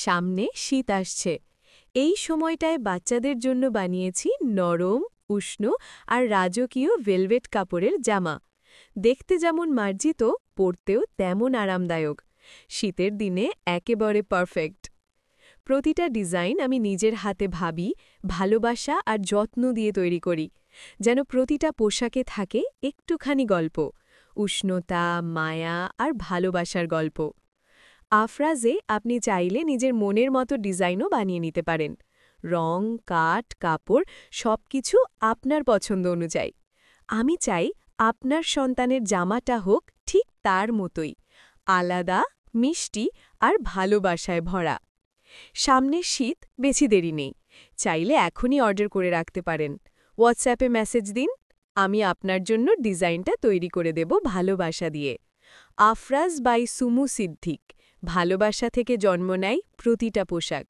সামনে শীত আসছে। এই সময়টায় বাচ্চাদের জন্য বানিয়েছি নরম, উষ্ণ আর রাজকীয় ভেলভেট কাপড়ের জামা। দেখতে যেমন মার্জিত, পরতেও তেমন আরামদায়ক। শীতের দিনে একেবারে পারফেক্ট। প্রতিটা ডিজাইন আমি নিজের হাতে ভাবি, ভালোবাসা আর যত্ন দিয়ে তৈরি করি, যেন প্রতিটা পোশাকে থাকে একটুখানি গল্প, উষ্ণতা, মায়া আর ভালোবাসার গল্প। আফরাজে আপনি চাইলে নিজের মনের মতো ডিজাইনও বানিয়ে নিতে পারেন। রং, কাঠ, কাপড় সবকিছু আপনার পছন্দ অনুযায়ী। আমি চাই আপনার সন্তানের জামাটা হোক ঠিক তার মতোই, আলাদা, মিষ্টি আর ভালোবাসায় ভরা। সামনের শীত বেশি দেরি নেই, চাইলে এখনই অর্ডার করে রাখতে পারেন। হোয়াটসঅ্যাপে মেসেজ দিন, আমি আপনার জন্য ডিজাইনটা তৈরি করে দেব ভালোবাসা দিয়ে। আফরাজ বাই সুমু সিদ্দিক, ভালোবাসা থেকে জন্ম নেয় প্রতিটা পোশাক।